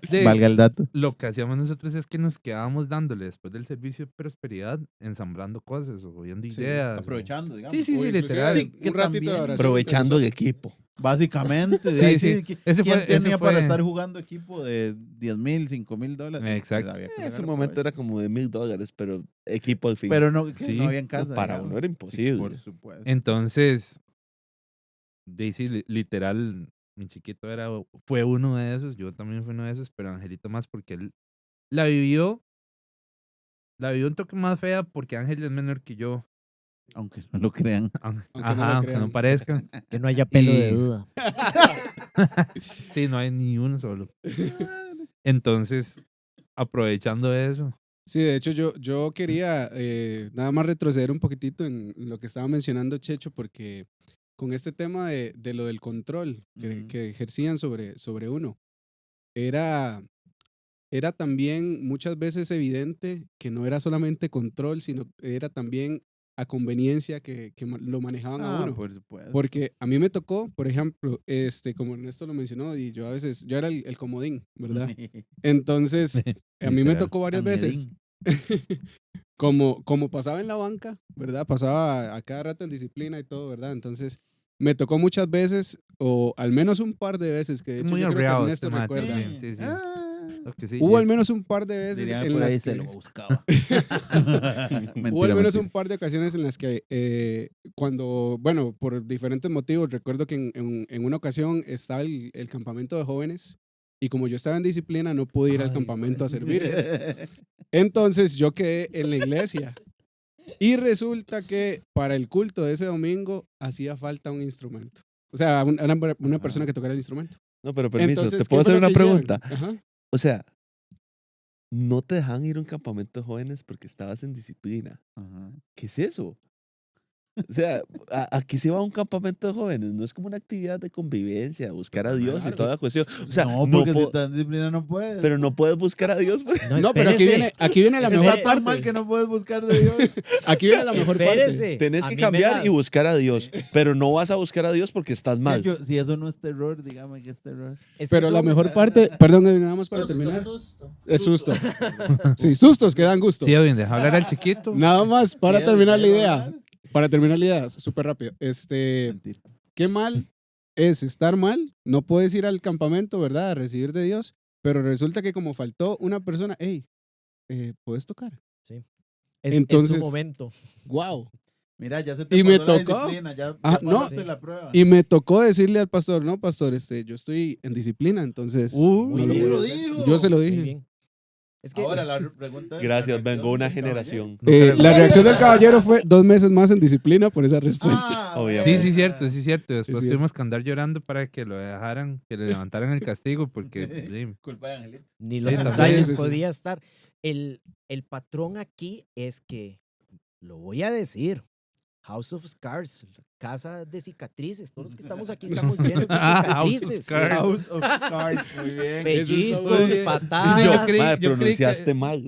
de- Valga el dato. lo que hacíamos nosotros es que nos quedábamos dándole después del servicio de prosperidad, ensamblando cosas o viendo Sí, ideas. o- Aprovechando, digamos. Sí, sí, O sí, inclusive literal. Sí, que un ratito de también- oración Aprovechando el entre equipo. Básicamente. Sí, ahí sí. ¿Quién Ese fue- ese tenía para fue- estar jugando equipo de 10,000, 5,000 dólares? Pues Exacto. había que En sacar ese momento provecho. era como de $1,000, pero equipo al fin. Pero no, que Sí. no había en casa. para digamos. uno era Sí, imposible. por supuesto. Entonces, Daisy, literal, mi chiquito fue uno de esos, yo también fui uno de esos, pero Angelito más porque él la vivió un toque más fea porque Ángel es menor que yo. Aunque no lo crean. no lo Ajá, aunque no crean. parezca. Que no haya pelo de Y- duda. Sí, no hay ni uno solo. Entonces, aprovechando eso, Sí, de hecho yo quería nada más retroceder un poquitito en lo que estaba mencionando Checho, porque con este tema de lo del control Ujú. que ejercían sobre uno, era también muchas veces evidente que no era solamente control, sino era también a conveniencia que lo manejaban a uno. Por supuesto. Porque a mí me tocó, por ejemplo, como Ernesto lo mencionó, y yo era el comodín, ¿verdad? Entonces, a mí me Literal. tocó varias veces, como pasaba en la banca, ¿verdad? Pasaba a cada rato en disciplina y todo, ¿verdad? Entonces, me tocó muchas veces, o al menos un par de veces, que de hecho muy yo creo que arreado Ernesto este macho, recuerda. sí, sí, sí. Ah. Lo que sí, Hubo al es- menos un par de veces Dirían en por ahí, las se que... lo buscaba. Hubo al menos un par de ocasiones en las que cuando, bueno, por diferentes motivos, recuerdo que en una ocasión estaba el campamento de jóvenes y como yo estaba en disciplina no pude ir al Ay, campamento a servir. Entonces yo quedé en la iglesia y resulta que para el culto de ese domingo hacía falta un instrumento. O sea, una persona que tocara el instrumento. No, pero permiso, Entonces, ¿te ¿qué puedo fue hacer lo una que hicieron? pregunta? Ajá. O sea, no te dejan ir a un campamento de jóvenes porque estabas en disciplina. Ajá. ¿Qué es eso? O sea, aquí se va a un campamento de jóvenes, no es como una actividad de convivencia, buscar a Dios y Claro. toda la cuestión. O sea, no, no porque si po- estás en disciplina no puedes. pero no puedes buscar a Dios. Pues. No, pero aquí viene la Espere. mejor Está tan parte. mal que no puedes buscar de Dios. Aquí viene la mejor parte. Espérese. Tenés A que mí me cambiar las- y buscar a Dios, pero no vas a buscar a Dios porque estás mal. Si eso no es terror, dígame que es terror. Es que Pero la son- mejor parte, perdón, nada más para Susto, terminar. susto. Es susto. Sí, sustos que dan gusto. Sí, bien, deja hablar al chiquito. Nada más para ¿Quiere- terminar la quiere idea. hablar? Para terminar la idea, súper rápido. Mentira. Qué mal es estar mal. No puedes ir al campamento, ¿verdad? A recibir de Dios. Pero resulta que como faltó una persona, hey, ¿puedes tocar? es entonces- su momento. Wow. Mira, ya se te Y me pasó la tocó. disciplina, ya No. pasaste la prueba. Y me tocó decirle al pastor, no, pastor, yo estoy en disciplina, entonces. Uy, no lo ¿quién puedo lo hacer". dijo? Yo se lo Muy dije. bien. Es que Ahora la pregunta es... Gracias, ¿la vengo una reacción del generación. La reacción del caballero fue 2 meses más en disciplina por esa respuesta. caballero? Obviamente. Sí, cierto, sí, cierto. Después cierto. tuvimos que andar llorando para que lo dejaran, que le levantaran el castigo, porque sí, Culpa de Angelito. ni los Sí, ensayos sí, sí. podía estar. El patrón aquí es que, lo voy a decir, House of Scars, casa de cicatrices. Todos los que estamos aquí estamos llenos de House of cicatrices. Scars. House of Scars, muy bien. Pellizcos, bien. patadas. Yo Madre, creí que- pronunciaste mal.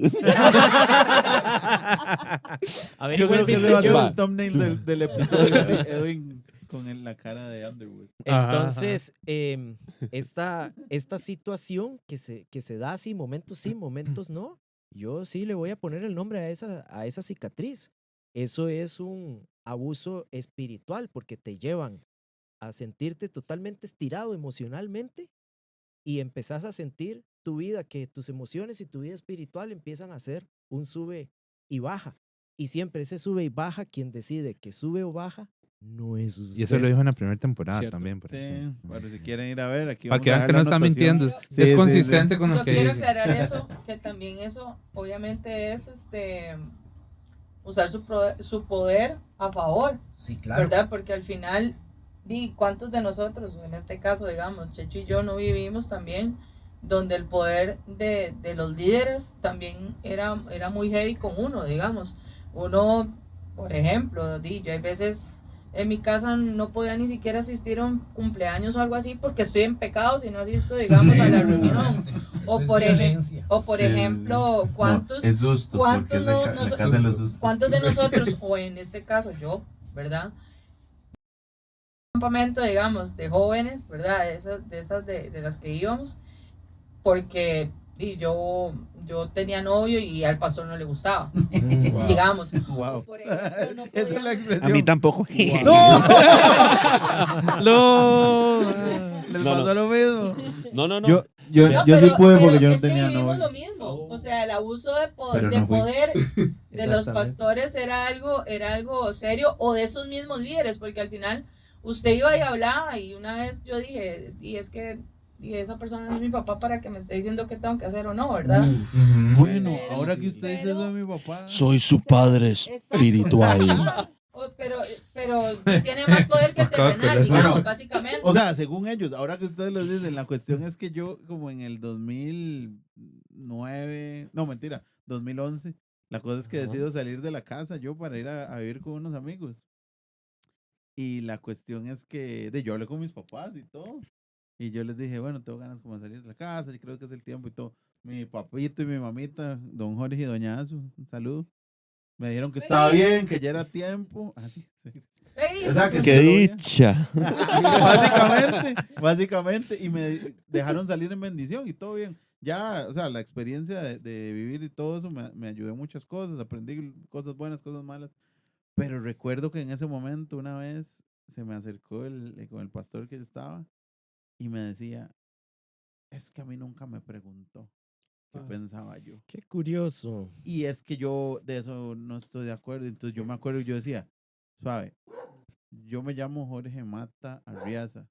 A ver, Yo igual creo que ese viste va a ser yo. el thumbnail del episodio. así, Edwin con la cara de Underwood. Entonces, esta situación que se da así, momentos sí, momentos no, yo sí le voy a poner el nombre a esa cicatriz. Eso es un abuso espiritual porque te llevan a sentirte totalmente estirado emocionalmente y empezás a sentir tu vida, que tus emociones y tu vida espiritual empiezan a ser un sube y baja. Y siempre ese sube y baja, quien decide que sube o baja, no es usted. Y eso lo dijo en la primera temporada Cierto. también. Por Sí, ejemplo. pero si quieren ir a ver, aquí Para vamos que a vean dejar que no la está anotación. mintiendo. Sí, Es sí, consistente con lo Yo que quiero dice. aclarar eso, que también eso obviamente es usar su poder a favor, Sí, claro. ¿verdad? Porque al final, ¿cuántos de nosotros, en este caso, digamos, Checho y yo no vivimos también, donde el poder de los líderes también era muy heavy con uno, digamos? Uno, por ejemplo, yo hay veces en mi casa no podía ni siquiera asistir a un cumpleaños o algo así porque estoy en pecado si no asisto, digamos, a la reunión. O por ejemplo, ¿cuántos Es justo, porque es no- la nos- casa de los sustos. ¿cuántos de nosotros, o en este caso yo, ¿verdad? Campamento, digamos, de jóvenes, ¿verdad? De las que íbamos, porque yo tenía novio y al pastor no le gustaba, Wow. digamos. Wow. Por ejemplo, no Esa es la podíamos- expresión. A mí tampoco. ¡No! Les No, pasó lo mismo. No. Yo No, sí pero- pude pero porque yo no es que tenía vivimos novio. lo mismo. O sea, el abuso de Pero de no fui. poder de los Exactamente. pastores era algo serio, o de esos mismos líderes, porque al final usted iba y hablaba, y una vez yo dije, y esa persona no es mi papá para que me esté diciendo qué tengo que hacer o no, ¿verdad? Bueno, Pero- ahora que usted dice pero- eso de mi papá. Soy su padre Exacto. espiritual. Pero tiene más poder que el Acabo de terrenal, acordar. digamos, Bueno, básicamente. O sea, según ellos, ahora que ustedes lo dicen, la cuestión es que yo, como en el 2009, no, mentira, 2011, la cosa es que decido salir de la casa yo para ir a vivir con unos amigos. Y la cuestión es que yo hablé con mis papás y todo. Y yo les dije, bueno, tengo ganas como de salir de la casa, yo creo que es el tiempo y todo. Mi papito y mi mamita, don Jorge y doña Azu, un saludo. Me dijeron que estaba bien, que ya era tiempo. Ah, sí, sí. Ey, O sea, que ¡Qué sí, lo bien. dicha! básicamente, y me dejaron salir en bendición y todo bien. Ya, o sea, la experiencia de vivir y todo eso me ayudó en muchas cosas, aprendí cosas buenas, cosas malas, pero recuerdo que en ese momento una vez se me acercó con el pastor que yo estaba y me decía, es que a mí nunca me preguntó qué pensaba yo. Qué curioso. Y es que yo de eso no estoy de acuerdo. Entonces yo me acuerdo y yo decía, suave, yo me llamo Jorge Mata Arriaza.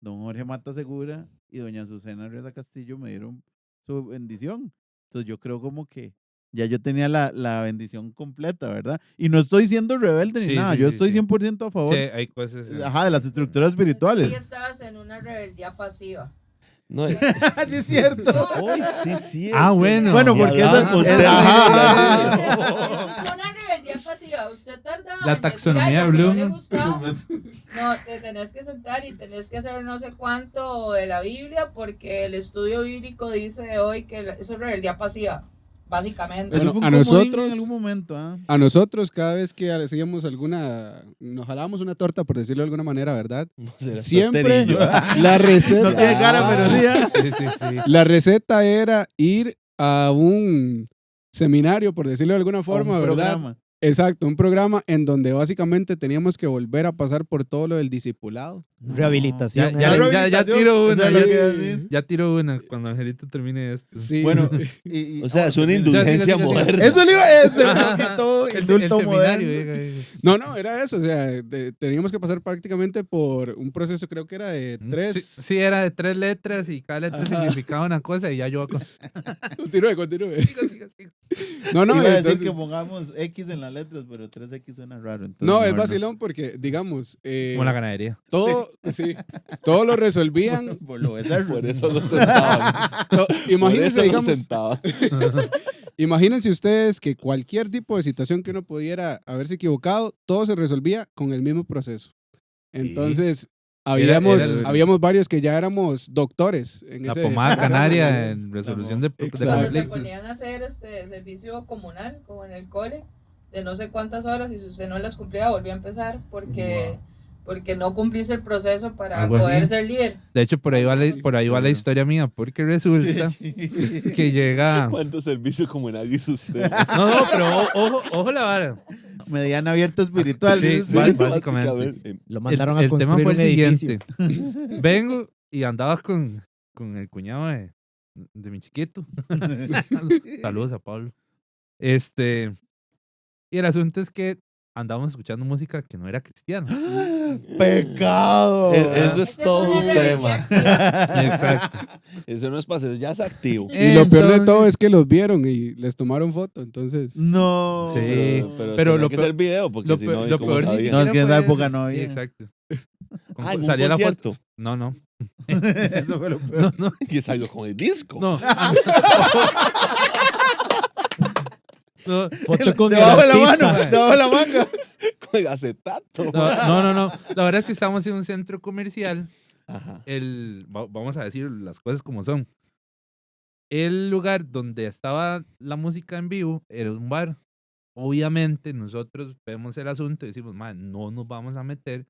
Don Jorge Mata Segura y doña Susana Arriaza Castillo me dieron su bendición. Entonces yo creo como que ya yo tenía la bendición completa, ¿verdad? Y no estoy siendo rebelde ni Sí, nada, sí, yo sí, estoy sí. 100% a favor Sí, hay cosas. ajá, de las estructuras espirituales. Y estabas en una rebeldía pasiva. No, Sí es cierto. hoy sí, sí. Ah, bueno. Bueno, porque Y hablaba esa- con esa- términos ajá. así. Eso es una rebeldía pasiva. Usted tardaba La en decir taxonomía algo que no le Bloom. gustaba. No, te tenés que sentar y tenés que hacer no sé cuánto de la Biblia porque el estudio bíblico dice hoy que eso es rebeldía pasiva, básicamente. Eso Bueno, fue un a comodín nosotros- en algún momento, ¿ah? A nosotros, cada vez que hacíamos nos jalábamos una torta, por decirlo de alguna manera, ¿verdad? Será Siempre torterillo. la receta. No tiene cara, pero sí. ¿ah? Sí, sí, sí. La receta era ir a un seminario, por decirlo de alguna forma, Un ¿verdad? programa. Exacto, un programa en donde básicamente teníamos que volver a pasar por todo lo del discipulado. Rehabilitación. Ya, ¿eh? ya tiro Eso una. es lo Ya, que iba a decir. ya tiro una cuando Angelito termine esto. Sí. Bueno, y- O sea, es una siga, indulgencia siga, siga. moderna. eso le iba a decir, Ajá. que todo Insulto seminario. moderno. No, era eso. O sea, teníamos que pasar prácticamente por un proceso, creo que era de 3. Sí, era de 3 letras y cada letra Ajá. significaba una cosa y ya yo... Continúe. Sigo. No, Iba a decir entonces, que pongamos X en las letras, pero 3X suena raro. entonces no, es mejor vacilón porque, digamos, Como la ganadería. todo lo resolvían. Por lo becerro. Por eso lo sentaban. Imagínense, Por eso lo digamos, sentaban. imagínense ustedes que cualquier tipo de situación que uno pudiera haberse equivocado, todo se resolvía con el mismo proceso. Entonces, habíamos varios que ya éramos doctores en La ese pomada proceso, canaria ¿no? en resolución de Exacto. Cuando te conflictos. ponían a hacer servicio comunal, como en el cole, de no sé cuántas horas, y si usted no las cumplía, volvía a empezar, porque no cumpliste el proceso para Algo así. poder ser líder. De hecho, por ahí va la historia mía, porque resulta que llega... ¿Cuánto servicio comunal hizo usted? No, pero ojo la vara. Mediana abierta espiritual. Sí, dice. básicamente. Lo mandaron a El tema construir fue un el edificio. siguiente. Vengo y andabas con el cuñado de mi chiquito. Saludos a Pablo. Y el asunto es que andábamos escuchando música que no era cristiana. Pecado. Eso es Esa todo una un rebeldía tema. activa. Exacto. Eso no es para hacer, ya es activo. Y lo peor de todo Entonces- es que los vieron y les tomaron foto, entonces... No. Sí. Pero Pero tenía lo que peor- ser video, porque Lo, si peor- no, lo ¿cómo peor ni sabía? siquiera No, es que en esa fue época eso. no Sí, había. exacto. Ah, en un Salía la foto. concierto. No. Eso fue lo peor. No. Que salió con el disco. No. No. Foto con el Debajo de la artista. mano, debajo de la manga. Con el acetato. No. La verdad es que estábamos en un centro comercial. Ajá. Vamos a decir las cosas como son. El lugar donde estaba la música en vivo era un bar. Obviamente nosotros vemos el asunto y decimos, man, no nos vamos a meter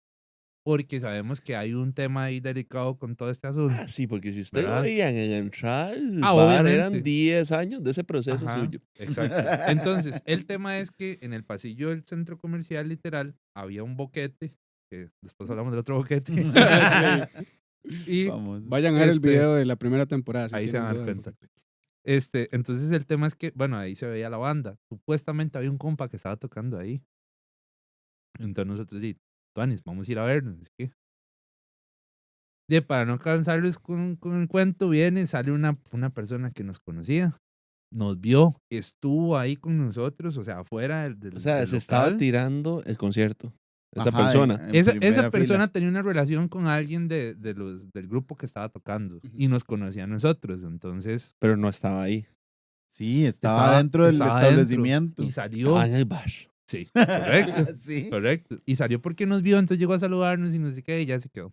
porque sabemos que hay un tema ahí delicado con todo este asunto. Ah, sí, porque si usted ¿Verdad? lo veían en la entrada del Ah, bar, obviamente. eran 10 años de ese proceso Ajá, suyo. Exacto. Entonces, el tema es que en el pasillo del centro comercial, literal, había un boquete, que después hablamos del otro boquete. Y Vamos. Vayan a ver el Este, video de la primera temporada. si ahí se tienen van a dar duda. cuenta. Entonces el tema es que, bueno, ahí se veía la banda. Supuestamente había un compa que estaba tocando ahí. Entonces nosotros sí, Tuanis, vamos a ir a vernos. no sé qué. Y para no cansarles con el cuento, viene, sale una persona que nos conocía, nos vio, estuvo ahí con nosotros, o sea, afuera del O sea, del se estaba local. tirando el concierto. Esa Ajá, persona. en Esa primera persona fila. tenía una relación con alguien del grupo que estaba tocando y nos conocía a nosotros. Entonces, Pero no estaba ahí. Sí, estaba dentro del estaba dentro establecimiento. y salió. Estaba en el bar. Sí, correcto. Sí. Correcto. Y salió porque nos vio, entonces llegó a saludarnos y no sé qué, y ya se quedó.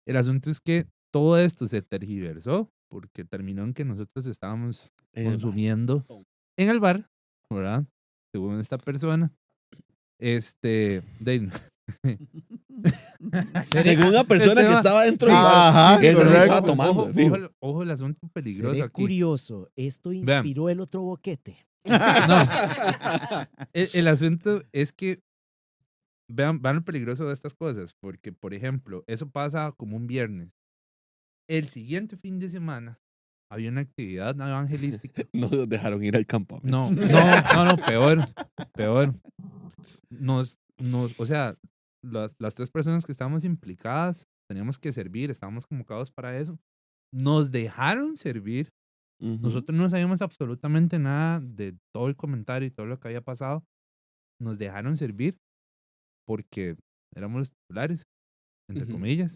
El asunto es que todo esto se tergiversó porque terminó en que nosotros estábamos En el bar. consumiendo en el bar, ¿verdad? Según esta persona. Según una persona que tema- estaba dentro Sí. del bar. Ajá, que esa sí correcto. estaba tomando. Ojo, fijo. ojo el asunto peligroso Seré aquí. curioso. Esto inspiró el otro boquete. No. El asunto es que vean lo peligroso de estas cosas, porque, por ejemplo, eso pasa como un viernes. El siguiente fin de semana había una actividad evangelística. No nos dejaron ir al campamento. No, peor. O sea, las 3 personas que estábamos implicadas, teníamos que servir, estábamos convocados para eso. Nos dejaron servir. Ujú. Nosotros no sabíamos absolutamente nada de todo el comentario y todo lo que había pasado. Nos dejaron servir porque éramos los titulares, entre Ujú. comillas.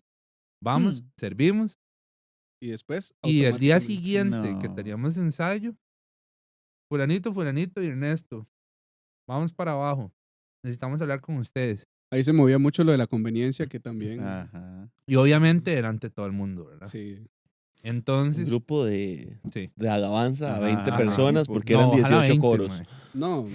Vamos, servimos. Y después. Y el día automáticamente- siguiente que No. teníamos ensayo, fulanito y Ernesto, vamos para abajo. Necesitamos hablar con ustedes. Ahí se movía mucho lo de la conveniencia que también. Ajá. Y obviamente delante de todo el mundo, ¿verdad? Sí. Un Entonces, grupo de sí. alabanza a Ajá, 20 ajá, personas tipo, porque No, eran ojalá 18 20, coros. mae. No,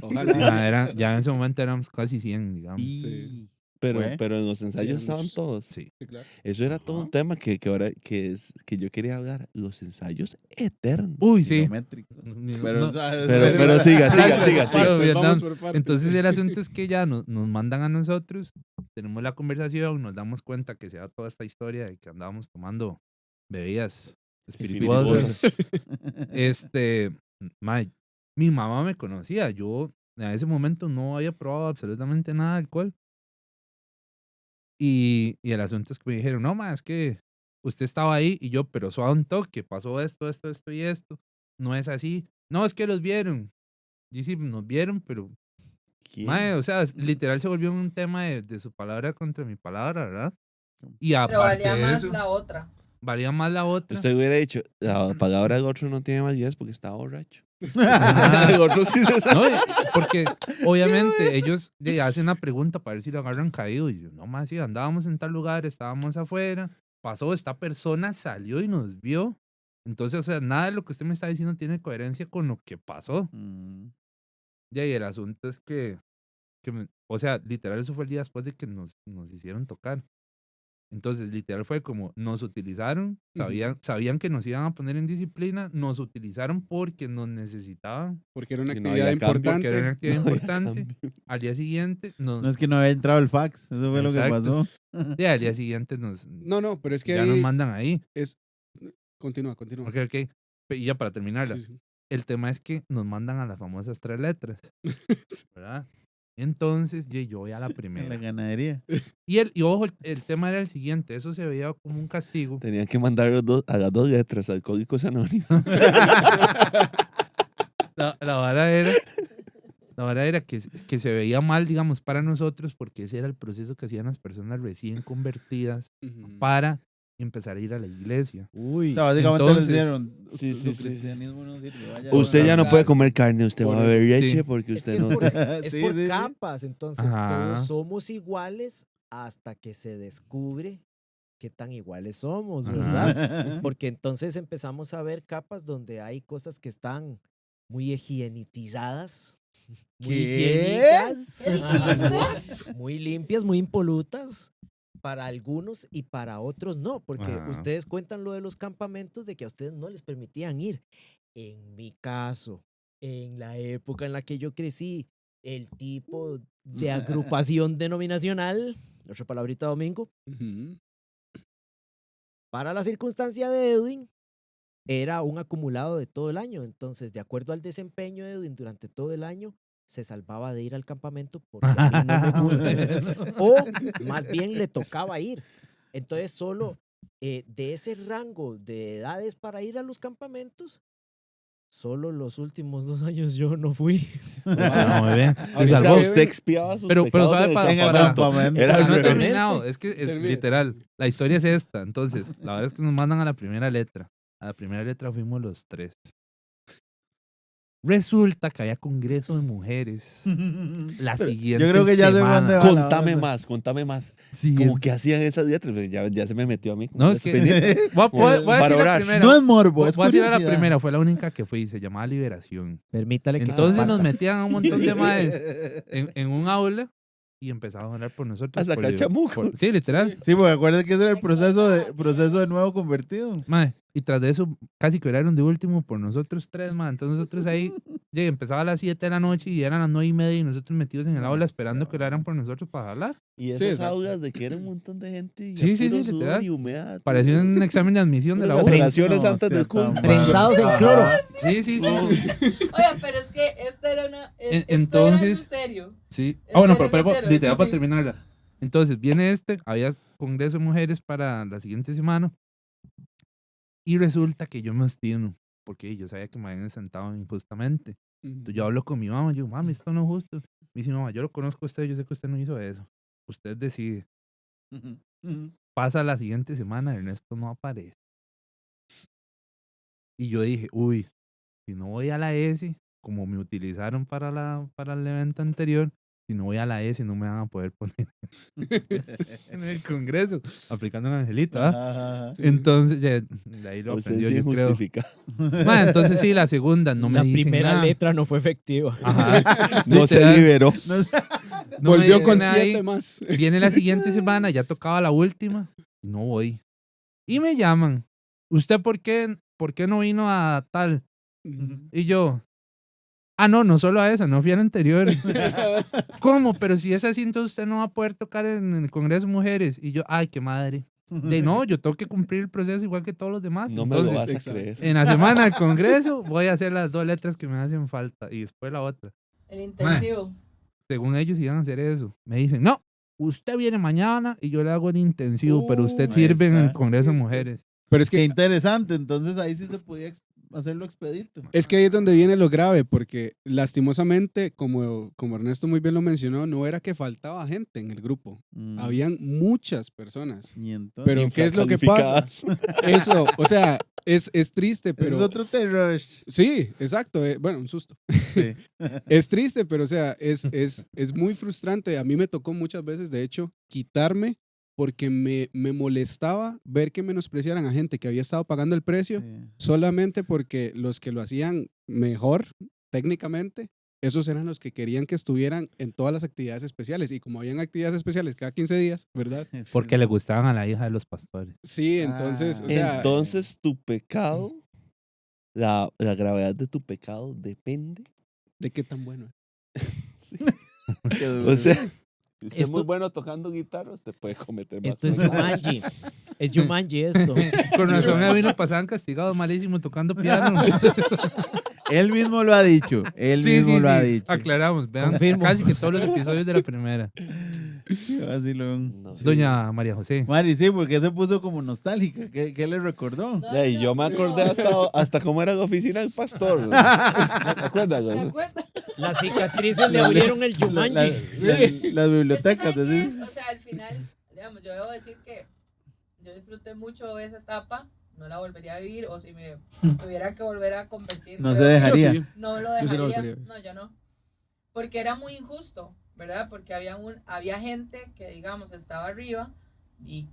ojalá. Ya en ese momento éramos casi 100, digamos. Y Pero, Fue. pero en los ensayos eran estaban muchos. todos. Sí. Sí, claro. Eso era todo un Ajá. tema que ahora que yo quería hablar. Los ensayos eternos. Uy, sí. kilométricos. Pero, No, o sea, Pero siga. Pero Vietnam. Vamos por partes. Entonces el asunto es que ya nos mandan a nosotros, tenemos la conversación, nos damos cuenta que se da toda esta historia de que andábamos tomando bebidas espirituosas. Espirituosas. Mae, mi mamá me conocía, yo En ese momento no había probado absolutamente nada de alcohol. Y el asunto es que me dijeron, no, ma, es que usted estaba ahí. Y yo, pero suave un toque, pasó esto y esto. No es así. No, es que los vieron. Y sí, nos vieron, pero... ¿Quién? Mae, o sea, literal se volvió un tema de su palabra contra mi palabra, ¿verdad? Y Pero aparte valía de más eso, la otra. valía más la otra. Usted hubiera dicho, la palabra del otro no tiene validez porque estaba borracho. Ajá. El otro sí se sabe. No, porque obviamente ellos hacen una pregunta para ver si lo agarran caído. Y yo, no más, sí, andábamos en tal lugar, estábamos afuera, pasó, esta persona salió y nos vio. Entonces, o sea, nada de lo que usted me está diciendo tiene coherencia con lo que pasó. Mm. Y el asunto es que o sea, literal, eso fue el día después de que nos hicieron tocar. Entonces, literal, fue como, nos utilizaron, sabían que nos iban a poner en disciplina, nos utilizaron porque nos necesitaban, Porque era una Y no actividad había cambio, importante. porque era una actividad No había importante. cambio. Al día siguiente, No es que no había entrado el fax, eso fue lo que Exacto. pasó. y al día siguiente No, pero es que ya ahí nos mandan ahí. Continúa. Ok. Y ya para terminarla. Sí, sí. El tema es que nos mandan a las famosas 3 letras, ¿verdad? Entonces, yo voy a la En la primera. ganadería. Y ojo, el tema era el siguiente, eso se veía como un castigo. Tenían que mandar a las 2 letras, Alcohólicos Anónimos. La vara era que se veía mal, digamos, para nosotros, porque ese era el proceso que hacían las personas recién convertidas Ujú. para empezar a ir a la iglesia. Uy. O sea, básicamente Entonces- les dieron. Sí, su sí. cristianismo no sirve, vaya, Usted ya no puede comer carne, usted Por va a beber eso, leche sí. porque Es que usted es no... por, es Sí, por sí, sí. capas, entonces Ajá. todos somos iguales hasta que se descubre qué tan iguales somos, Ajá. ¿verdad? Porque entonces empezamos a ver capas donde hay cosas que están muy higienizadas, muy ¿Qué? higiénicas, ¿Qué dijiste? muy limpias, muy impolutas para algunos y para otros no, porque Ajá. ustedes cuentan lo de los campamentos de que a ustedes no les permitían ir. En mi caso, en la época en la que yo crecí, el tipo de agrupación denominacional, otra palabrita domingo, Ujú. para la circunstancia de Edwin, era un acumulado de todo el año. Entonces, de acuerdo al desempeño de Edwin durante todo el año, se salvaba de ir al campamento porque a mí no me gusta. O más bien le tocaba ir. Entonces, solo de ese rango de edades para ir a los campamentos, solo los últimos 2 años yo no fui. Ah, muy bien. Ahorita Se salvó. beben- Usted expiaba sus Pero pecados ¿sabe en el para- En el campamento. campamento. Era No he al revés. terminado, es que es Termine. literal. La historia es esta. Entonces, la verdad es que nos mandan a la primera letra. A la primera letra fuimos los 3. Resulta que había congreso de mujeres. La siguiente Yo creo que ya sé semana. dónde va la Contame más. Siguiente- Como que hacían esas letras, pues ya se me metió a mí. como No, una es que- espinita. Voy a Para decir la orar. primera. No es morbo, es Voy a decir la curiosidad. primera, fue la única que fui, se llamaba Liberación. Permítale que Entonces nos comparta. metían a un montón de maes en un aula y empezaban a hablar por nosotros. A sacar chamucos. Sí, literal. Sí, porque acuérdense que ese era el proceso de nuevo convertido. Mae, y tras de eso, casi que oraron de último por nosotros 3, mae. Entonces nosotros ahí, empezaba a las 7 de la noche y eran las 9:30 y nosotros metidos en el aula esperando que oraran por nosotros para hablar. Y Sí, esas exacto. aulas de que era un montón de gente y Sí, a sí, puro sí, sudor literal. y humedad. Parecía un examen de admisión de la Las U. oraciones No, antes sea del culto. tan Prensados en mal. cloro. Sí, sí, sí. Oigan, pero es que esta era una. Esto Entonces- era en serio. Sí. En Ah, bueno, serio, pero en serio, literal eso para sí. terminarla. Entonces, viene había congreso de mujeres para la siguiente semana. Y resulta que yo me obstino, porque yo sabía que me habían sentado injustamente. Entonces yo hablo con mi mamá, yo digo, mami, esto no es justo. Me dice, mamá, yo lo conozco a usted, yo sé que usted no hizo eso. Usted decide. Pasa la siguiente semana, Ernesto no aparece. Y yo dije, uy, si no voy a la S, como me utilizaron para el evento anterior, si no voy a la S no me van a poder poner en el congreso, aplicando un angelito, ¿ah? Ajá. Entonces, ya, de ahí lo Usted aprendió, sí yo creo. justifica. Ma, entonces sí, la segunda, no me La dicen primera nada. letra no fue efectiva. Ajá. No se Literal, liberó. no me Volvió dicen con nada 7 ahí. más. Viene la siguiente semana, ya tocaba la última, y no voy. Y me llaman. ¿Usted por qué no vino a tal? Y yo, no solo a esa, no fui a la anterior. ¿Cómo? Pero si es así, entonces usted no va a poder tocar en el Congreso de Mujeres. Y yo, ay, qué madre. De no, yo tengo que cumplir el proceso igual que todos los demás. No me Entonces, lo vas a creer. en la semana del Congreso voy a hacer las 2 letras que me hacen falta y después la otra. El intensivo. Según ellos iban a hacer eso. Me dicen, no, usted viene mañana y yo le hago el intensivo, pero usted ahí sirve en el está. Congreso de Mujeres. Pero es Qué que, interesante, entonces ahí sí se podía hacerlo expedito. es que ahí es donde viene lo grave, porque lastimosamente, como Ernesto muy bien lo mencionó, no era que faltaba gente en el grupo. Mm, Habían muchas personas. y entonces, Pero ¿qué es lo que pasa? Infracalificadas. Eso, o sea, es triste, pero pero... es otro terror. Sí, exacto. Bueno, un susto. Sí. Es triste, pero o sea, es muy frustrante. A mí me tocó muchas veces, de hecho, quitarme porque me molestaba ver que menospreciaran a gente que había estado pagando el precio Sí. solamente porque los que lo hacían mejor técnicamente, esos eran los que querían que estuvieran en todas las actividades especiales. Y como habían actividades especiales cada 15 días, ¿verdad? Porque le gustaban a la hija de los pastores. Sí, entonces, Ah. o sea, Entonces, tu pecado, la gravedad de tu pecado depende. ¿de qué tan bueno? Qué duro. O sea, si usted es Esto- muy bueno tocando guitarra, usted puede cometer más Esto es pecados. Jumanji. Es Jumanji esto. Con razón a mí nos pasaban castigados malísimo tocando piano. Él mismo lo ha dicho. Él mismo lo ha dicho. Aclaramos, vean Confirmo. casi que todos los episodios de la primera. Qué vacilón. No. Doña María José. Mari, sí, porque se puso como nostálgica. ¿Qué le recordó? Ya, y yo me acordé hasta cómo era la oficina del pastor. ¿No? ¿Se acuerdan? ¿Se güey? acuerdan? Las cicatrices le abrieron el Jumanji. Las bibliotecas. ¿Saben qué decís. es? O sea, al final, digamos, yo debo decir que yo disfruté mucho esa etapa, no la volvería a vivir, o si me tuviera que volver a convertir, No creo se que dejaría. Yo sí. no lo Yo sí dejaría. la volvería a vivir. No, yo no. Porque era muy injusto, ¿verdad? Porque había gente que, digamos, estaba arriba y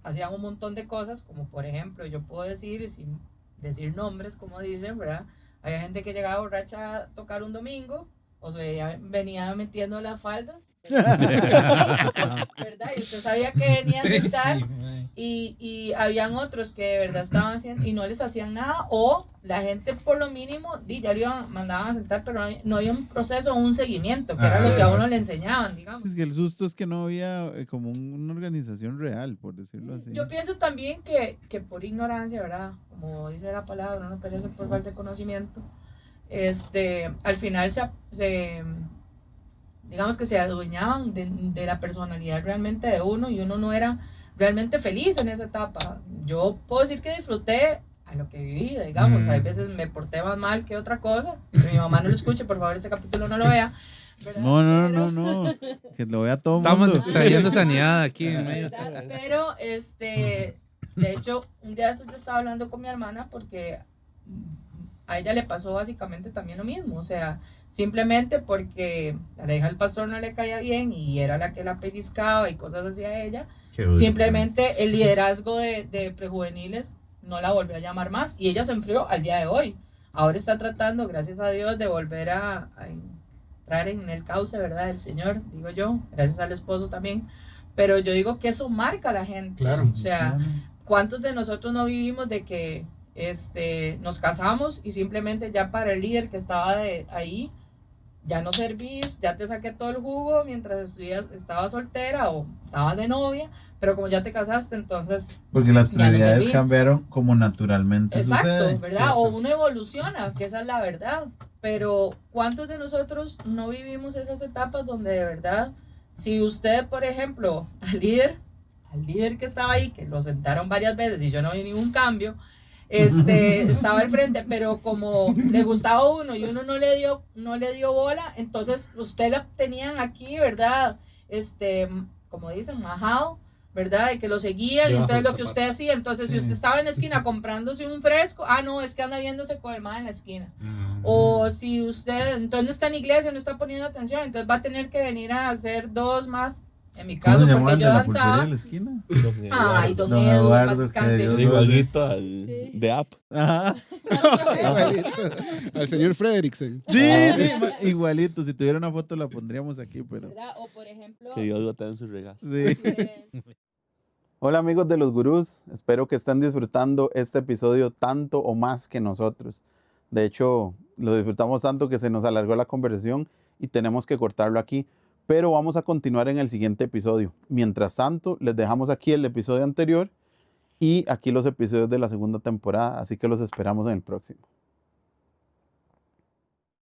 hacían un montón de cosas, como por ejemplo, yo puedo decir, y sin decir nombres, como dicen, ¿verdad? Había gente que llegaba borracha a tocar un domingo, o se venía metiendo las faldas, ¿verdad? Y usted sabía que venían de estar, y habían otros que de verdad estaban haciendo y no les hacían nada, o la gente por lo mínimo ya lo mandaban a sentar, pero no había un proceso o un seguimiento, que era lo que a uno le enseñaban, digamos. Es que el susto es que no había como una organización real, por decirlo así. Yo pienso también que por ignorancia, ¿verdad? Como dice la palabra, uno perece por falta de conocimiento. Al final digamos que se adueñaban de la personalidad realmente de uno, y uno no era realmente feliz en esa etapa. Yo puedo decir que disfruté a lo que viví, digamos. Hay veces me porté más mal que otra cosa. Que mi mamá no lo escuche, por favor, ese capítulo no lo vea. ¿verdad? No. Que lo vea todo el Estamos mundo. trayendo sanidad aquí en medio. ¿Verdad? Pero, de hecho, un día de esos yo estaba hablando con mi hermana porque a ella le pasó básicamente también lo mismo. O sea, simplemente porque a la hija del pastor no le caía bien y era la que la pellizcaba y cosas así a ella. Simplemente el liderazgo de prejuveniles no la volvió a llamar más y ella se enfrió al día de hoy. Ahora está tratando, gracias a Dios, de volver a entrar en el cauce, ¿verdad? Del Señor, digo yo, gracias al esposo también. Pero yo digo que eso marca a la gente. Claro. O sea, ¿cuántos de nosotros no vivimos de que nos casamos y simplemente ya para el líder que estaba ahí, ya no servís, ya te saqué todo el jugo mientras estabas soltera o estabas de novia, pero como ya te casaste, entonces... Porque las Ya no prioridades serví. cambiaron como naturalmente Exacto, sucede. ¿verdad? ¿cierto? O uno evoluciona, que esa es la verdad. Pero ¿cuántos de nosotros no vivimos esas etapas donde de verdad, si usted, por ejemplo, al líder que estaba ahí, que lo sentaron varias veces y yo no vi ningún cambio, estaba al frente, pero como le gustaba a uno y uno no le dio bola, entonces usted la tenían aquí, ¿verdad? Como dicen, majado, ¿verdad? Y que lo seguía, y Debajo entonces del lo que zapato. usted hacía, entonces si usted estaba en la esquina comprándose un fresco, no, es que anda viéndose con el más en la esquina. O si usted, entonces no está en iglesia, no está poniendo atención, entonces va a tener que venir a hacer dos más, en mi ¿Cómo caso, se llama porque el de yo la pulpería danzaba. de la esquina? Ay, don Don Edu, Eduardo, paz descanse. que Dios Igualito al Sí. de app. Ajá. Al señor Frederiksen. Sí, igualito. Si tuviera una foto la pondríamos aquí, pero... ¿Verdad? O por ejemplo, Que Dios lo tenga en sus regalos. Sí. eh, Hola amigos de los gurús, espero que estén disfrutando este episodio tanto o más que nosotros. De hecho, lo disfrutamos tanto que se nos alargó la conversación y tenemos que cortarlo aquí, pero vamos a continuar en el siguiente episodio. Mientras tanto, les dejamos aquí el episodio anterior y aquí los episodios de la segunda temporada, así que los esperamos en el próximo.